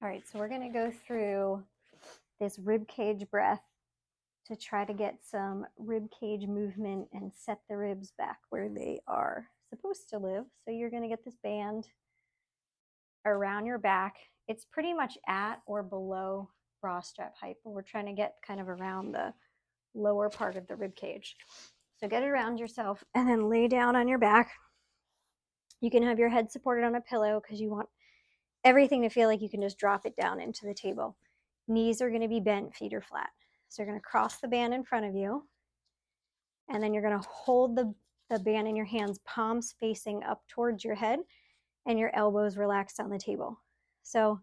All right, so we're going to go through this rib cage breath to try to get some rib cage movement and set the ribs back where they are supposed to live. So you're going to get this band around your back. It's pretty much at or below bra strap height, but we're trying to get kind of around the lower part of the rib cage. So get it around yourself and then lay down on your back. You can have your head supported on a pillow because you want everything to feel like you can just drop it down into the table. Knees are going to be bent, feet are flat. So you're going to cross the band in front of you, and then you're going to hold the band in your hands, palms facing up towards your head, and your elbows relaxed on the table. So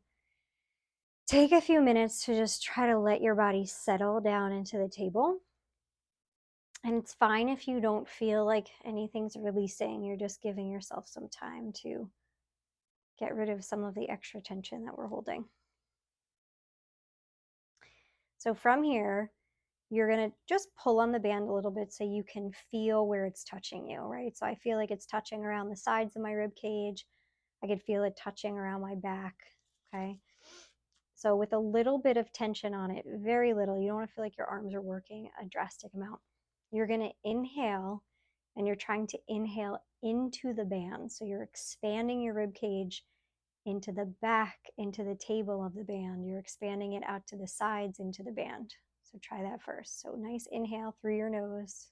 take a few minutes to just try to let your body settle down into the table. And it's fine if you don't feel like anything's releasing. You're just giving yourself some time to get rid of some of the extra tension that we're holding. So from here, you're going to just pull on the band a little bit so you can feel where it's touching you, right? So I feel like it's touching around the sides of my rib cage. I could feel it touching around my back, okay? So with a little bit of tension on it, very little, you don't want to feel like your arms are working a drastic amount. You're going to inhale, and you're trying to inhale into the band. So you're expanding your rib cage into the back, into the table of the band. You're expanding it out to the sides into the band. So try that first. So nice inhale through your nose.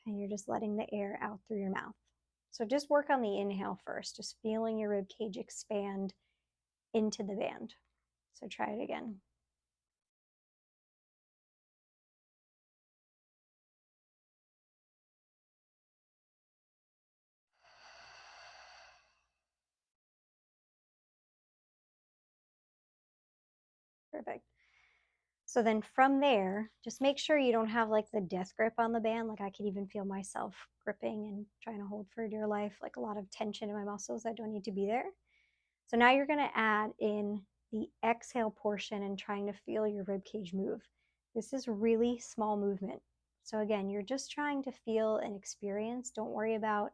And you're just letting the air out through your mouth. So just work on the inhale first, just feeling your rib cage expand into the band. So try it again. Perfect. So then from there, just make sure you don't have like the death grip on the band. Like I could even feel myself gripping and trying to hold for dear life, like a lot of tension in my muscles that don't need to be there. So now you're going to add in the exhale portion and trying to feel your rib cage move. This is really small movement. So again, you're just trying to feel and experience. Don't worry about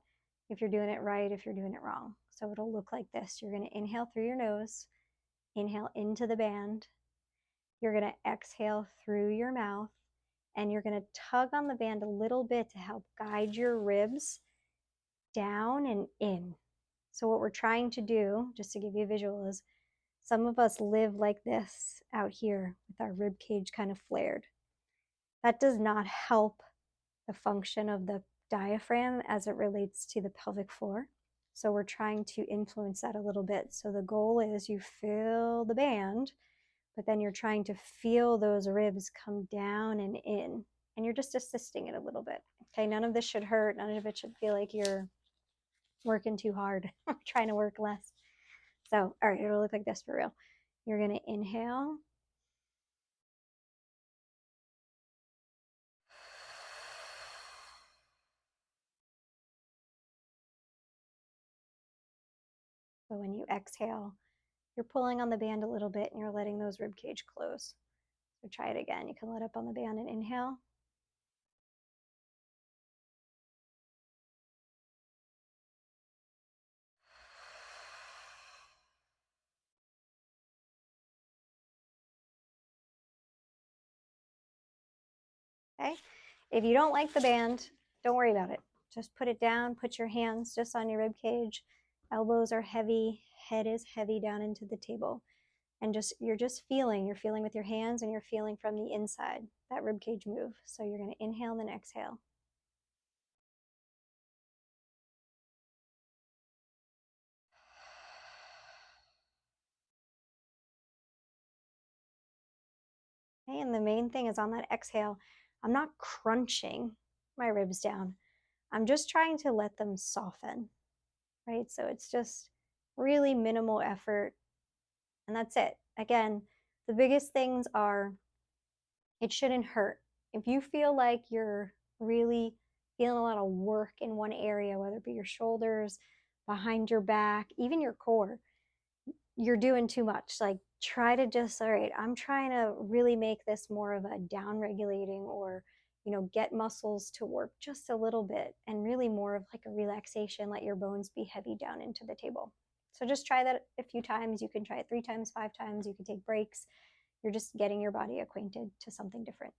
if you're doing it right, if you're doing it wrong. So it'll look like this. You're going to inhale through your nose, inhale into the band. You're going to exhale through your mouth, and you're going to tug on the band a little bit to help guide your ribs down and in. So what we're trying to do, just to give you a visual, is some of us live like this out here with our rib cage kind of flared. That does not help the function of the diaphragm as it relates to the pelvic floor. So we're trying to influence that a little bit. So the goal is you fill the band, but then you're trying to feel those ribs come down and in, and you're just assisting it a little bit. Okay, none of this should hurt. None of it should feel like you're working too hard, trying to work less. So, all right, it'll look like this for real. You're going to inhale. So when you exhale, you're pulling on the band a little bit and you're letting those rib cage close. So try it again. You can let up on the band and inhale. Okay. If you don't like the band, don't worry about it. Just put it down. Put your hands just on your rib cage. Elbows are heavy. Head is heavy down into the table. And you're feeling with your hands, and you're feeling from the inside that rib cage move. So you're going to inhale and then exhale. Okay, and the main thing is on that exhale, I'm not crunching my ribs down. I'm just trying to let them soften, right? So it's just really minimal effort, and that's it. Again, the biggest things are it shouldn't hurt. If you feel like you're really feeling a lot of work in one area, whether it be your shoulders, behind your back, even your core, you're doing too much. Like try to just, all right, I'm trying to really make this more of a down regulating or, get muscles to work just a little bit, and really more of like a relaxation, let your bones be heavy down into the table. So just try that a few times. You can try it 3 times, 5 times. You can take breaks. You're just getting your body acquainted to something different.